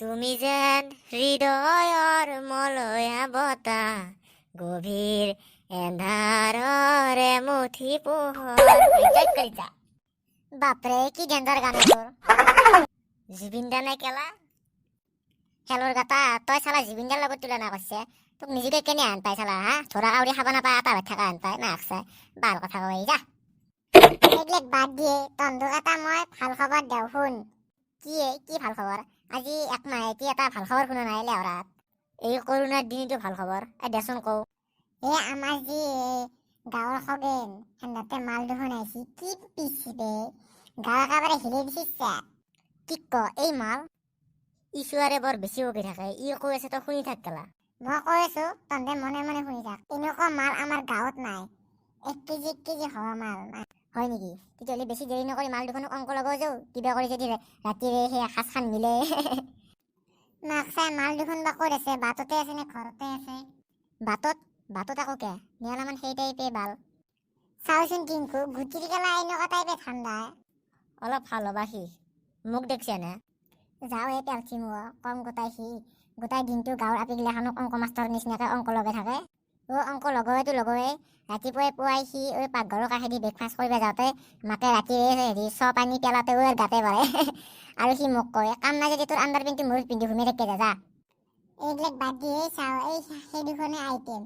তুমি যেন হৃদয়ৰ মলয়া বতাহ, গভীৰ এন্ধাৰৰে মুঠি পোহৰ। বাপৰে কি ডেঞ্জাৰ গান তোৰ। জুবিন দা নাই কেলা খেলৰ গাতা তই চালা জুবিন দাৰ লগত তুলনা কৰিছে। তোক নিজকে কেনে আন পাই চালা হা ধৰা কাউৰী খাব নাপায় এটা ভাত থকা আন পায় না আকছে বাল কথা কয় যা। এইবিলাক বাদ দিয়ে তন্দুক এটা মই ভাল খবৰ দেও শুন। কি ভাল খবৰ? আজি এক মাহে কি এটা ভাল খবৰ শুনা নাই লেহৰাত। এই কৰোণাৰ দিনটো ভাল খবৰ দেচোন কওঁ। আমাৰ যি গাঁৱৰ খগেন সেন্দতে মাল দুখন আহিছি কি পিছিবে গাঁও একেবাৰে হিলি দিছে। কি ক এই মাল ইছুৱাৰে বৰ বেছি বকি থাকে। ই কৈ আছে তই শুনি থাক কেলা। মই কৈ আছো তহঁতে মনে মনে শুনি থাক। এনেকুৱা মাল আমাৰ গাঁৱত নাই। 1 কেজি হোৱা মাল নাই। হয় নেকি? তেতিয়াহ'লে বেছি দেৰি নকৰি মাল দুখনক অংক ল'ব যাওঁ। কিবা কৰি যদি ৰাতিৰে সেই এসাঁজ খান মিলে। মাক চাই মাল দুখন বা ক'ত আছে? বাটতে আছে নে ঘৰতে আছে? বাটত আকৌ কে নিয়ালামান সেই টাইপে বাল। চাওচোন টিংকু গুটিৰ গেলা এনেকুৱা টাইপে ঠাণ্ডা। অলপ ভাল হ'বা সি মোক দেখছে নে? যাওঁ এই পেলচি মোক কম গোটাই দিনটো গাঁৱৰ আপিগিলাখনক অংক মাষ্টৰ নিচিনাকে অংক লগাই থাকে। অংক লগোৱে ৰাতিপুৱাই পুৱাই সি পাকঘৰৰ কাষেদি ব্ৰেকফাষ্ট কৰিব যাওঁতে মাকে ৰাতিৰে চ পানী পেলাতে গাতে পাৰে। আৰু সি মোক কয় কাম নাই যদি তোৰ আণ্ডাৰ পেণ্টটো মূৰত পিন্ধি ঘুমি থাকে যা। এইবিলাক বাদ দিয়ে চাওঁ এই সেই দুখনে আইটেম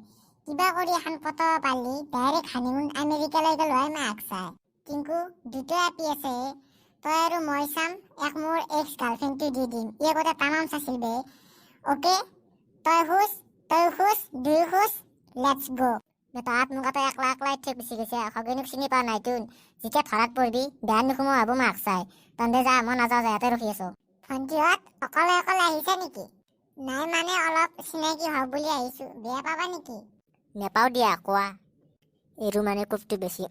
কিবা কৰি এখন ফটো পালি ডাইৰেক্ট হানিমুন আমেৰিকালৈ গ'ল হয় মাক চাই। কিন্তু দুটা আপি আছে তই আৰু মই চাম এক মোৰ এক্স গাৰ্লফ্ৰেণ্ডটো দি দিম। ই আগতে তামাম চাইছিল বে। অ'কে তই খোজ দুই খোজ লেটছ গো। তাত মোক এটা একলা ইঠে গুচি গৈছে। খগেনক চিনি পোৱা নাই তোন। যেতিয়া ধৰাত পৰিবি বেয়া নুসুমো ভাবো মাক চাই। তহঁতে যা মই নাযাওঁ যা ইয়াতে ৰখি আছো। ভণ্টিহঁত অকলে আহিছে নেকি? নাই মানে অলপ চিনাকি হওক বুলি আহিছো। বেয়া পাবা নেকি? নেপাও দিয়া কোৱা। এইটো মানে কোফটো বেছি।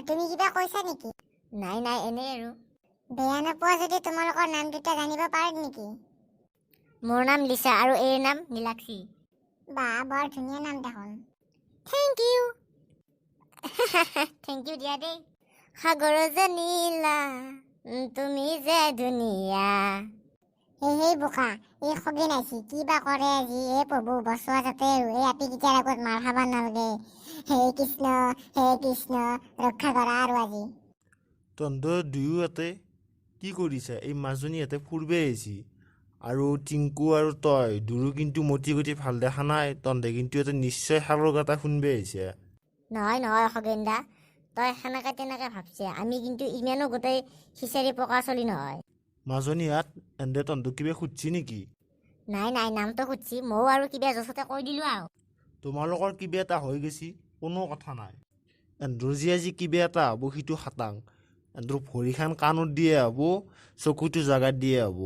তুমি কিবা কৈছা নেকি? নাই এনেই আৰু। বেয়া নোপোৱা যদি তোমালোকৰ নাম দুটা জানিব পাৰিম নেকি? মোৰ নাম লিছা আৰু এইৰ নাম নীলাক্ষী। বা বৰ ধুনীয়া নাম দেখোন। Thank U. থেংক ইউ দিয়া দেই। সাগৰ যে নীলা তুমি যে ধুনীয়া। সেই বোকা এই খগেন আইছি কিবা কৰে আজি। প্ৰভু বচোৱা যাতে এই আপি কেইটাৰ আগত মাৰ খাব নালাগে। হে কৃষ্ণ ৰক্ষা কৰা আৰু আজি। তহঁতৰ দুয়ো ইয়াতে কি কৰিছা? এই মাজনী ইয়াতে ফুৰবে আহিছি আৰু টিংকু আৰু তই দুয়ো কিন্তু মতি গতি ভাল দেখা নাই। তহঁতে কিন্তু ইয়াতে নিশ্চয় সাগৰ কথা শুনবে আহিছে। নহয় খগেন দা তই সেনেকে তেনেকে ভাবছে। আমি কিন্তু ইমানো গোটেই খিচাৰি পকা চলি নহয়। মাজনী ইয়াত এনে তহঁতক কিবা সুধছি নেকি? নাই নামটো সুধছি ময়ো আৰু কিবা জচতে কৈ দিলো আৰু। তোমালোকৰ কিবা এটা হৈ গৈছি কোনো কথা নাই। এন্দ্ৰৰ যি আজি কিবা এটা হ'ব সিটো খাটাং। এন্দ্ৰৰ ভৰিখান কাণত দিয়ে হ'ব চকুটো জাগাত দিয়ে হ'ব।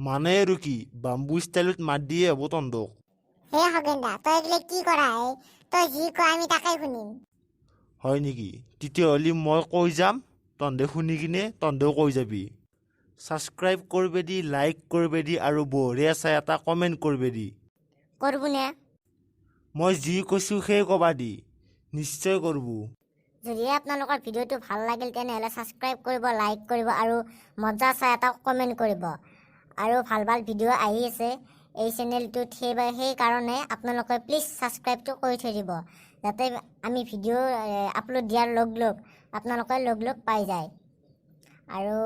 মানে আৰু কি বাম্বু ষ্টাইলত মাত দিয়ে হ'ব তহঁতক। হে খগেন দা তই এইবিলাক কি কৰা তই যি কয় আমি তাকে শুনিম। হয় নেকি? তেতিয়াহ'লে মই কৈ যাম তহঁতে শুনি কিনে তহঁতেও কৈ যাবি। ছাবস্ক্ৰাইব কৰবে দি লাইক কৰবে দি আৰু বঢ়িয়া চাই এটা কমেণ্ট কৰবে দি। কৰবো নে? মই যি কৈছোঁ সেই কবা দি নিশ্চয় কৰব। যদি আপোনালোকৰ ভিডিঅ'টো ভাল লাগিল তেনেহ'লে ছাবস্ক্ৰাইব কৰিব লাইক কৰিব আৰু মজা চাই এটা কমেণ্ট কৰিব। আৰু ভাল ভিডিঅ' আহি আছে এই চেনেলটোত। সেইকাৰণে আপোনালোকে প্লিজ ছাবস্ক্ৰাইবটো কৰি থৈ দিব যাতে আমি ভিডিঅ' আপলোড দিয়াৰ লগ আপোনালোকে লগ পাই যায়। আৰু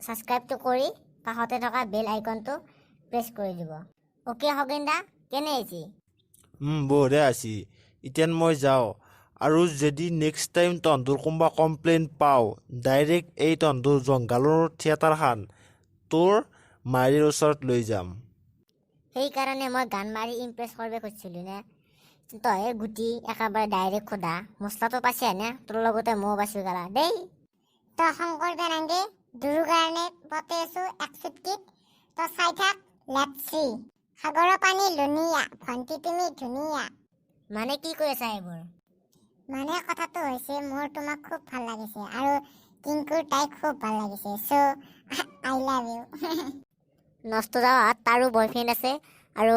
ছাবস্ক্ৰাইবটো কৰি কাষতে থকা বেল আইকনটো প্ৰেছ কৰি দিব। অ'কে খগেন দা কেনে আহিছি? বঢ়িয়া আছি। এতিয়া মই যাওঁ আৰু যদি নেক্সট টাইম তহঁতৰ কোনোবা কমপ্লেইন পাওঁ ডাইৰেক্ট এই তহঁতৰ জংঘালৰ থিয়েটাৰখন তোৰ মাৰিৰ ওচৰত লৈ যাম। সেইকাৰণে মই গান মাৰি ইমপ্ৰেছ কৰিব খুজিছিলোঁ নে? তই গুটি একেবাৰে ডাইৰেক্ট সোধা মছলাটো পাইছে নে? তোৰ লগতে ময়ো পাইছোঁ গেলা দেই। তই শংকৰ বেনাংগে দুৰ কাৰণে পতে আছো এক চুটকিত তই চাই থাক লেটছ চি। সাগৰৰ পানী লুনিয়া ভণ্টি তুমি ধুনীয়া। মানে কি কৈ আছা এইবোৰ? মানে কথাটো হৈছে মোৰ তোমাক খুব ভাল লাগিছে আৰু টিংকুৰ তাইক খুব ভাল লাগিছে। So' I love you. নষ্ট যাৱাত তাৰো বয়ফ্ৰেণ্ড আছে আৰু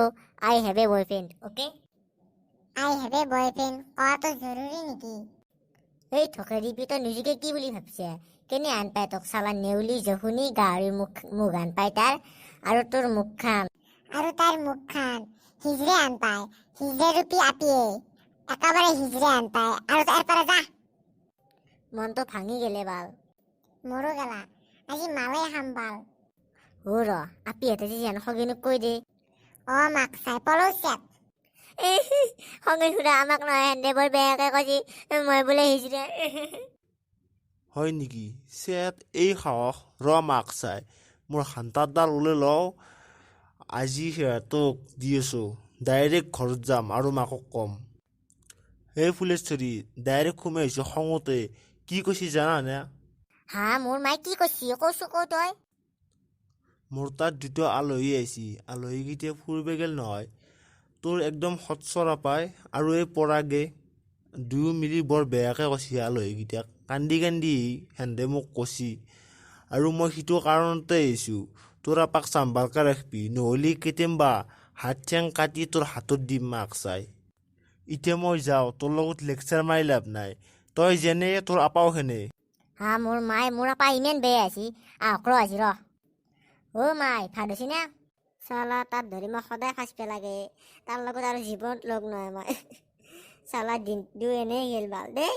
I have a boyfriend. Okay I have a boyfriend কোৱাটো জৰুৰী নেকি? এই থকেৰিপি তই নিজকে কি বুলি ভাবছে? কেনে আন পাই তোক চালা নেউলি জহুনি গাহৰি মুখ আন পাই তাৰ আৰু তোৰ মুখখান আৰু তাৰ মুখখান হিজৰে আন পায়, হিজৰে ৰূপী আপিয়ে একেবাৰে হিজৰে আন পায় আৰু তাৰ পৰা যা। মনটো ভাঙি গেলে বাল। মোৰো গেলা, আজি মালে খাম বাল। ৰ আপিহঁতে যে যেন সগিনুক কৈ দে। মাক চাই পলৌচেপ। সগিন খুৰা আমাক নহয় হেন্দে বৰ বেয়াকে কৈছি মই বোলে হিজৰে। হয় নেকি? চেট এই সাহস মাক চাই মোৰ হান্তাৰডাল ওলাই লওঁ। আজি সিহঁতক দি আছোঁ, ডাইৰেক্ট ঘৰত যাম আৰু মাকক ক'ম। এই ফুলেশ্বৰী ডাইৰেক্ট সোমাই আহিছোঁ খঙতে। কি কৈছি জানানে? হা মোৰ মায়ে কি কৈছি কৈছো কৈ তই। মোৰ তাত দুটা আলহী আহিছি, আলহীকেইটা ফুৰিব গেল নহয়। তোৰ একদম সৎসৰা পায় আৰু এই পৰাগে দুয়ো মিলি বৰ বেয়াকৈ কৈছি আলহীকেইটাক। কান্দি কান্দি হেন্দে মোক কৈছি আৰু মই সিটো কাৰণতে আহিছোঁ। তোৰ আপাক চাম্ভালকে ৰাখবি, নহ'লে কেতিয়াবা হাত ঠেং কাটি তোৰ হাতত দিম মাক চাই। এতিয়া মই যাওঁ, তোৰ লগত লেকচাৰ মাৰি লাভ নাই। তই যেনে তোৰ আপাও সেনে। হা মোৰ মায়ে মোৰ আপা ইমান বেয়া আছি আহক ৰ আজি ৰ। মাই ভাত হৈছি না? চালা তাত ধৰি মই সদায় সাজপে লাগে, তাৰ লগত আৰু জীৱনত লগ নহয় মই। চালা দিনটো এনেই গেল বাল দেই।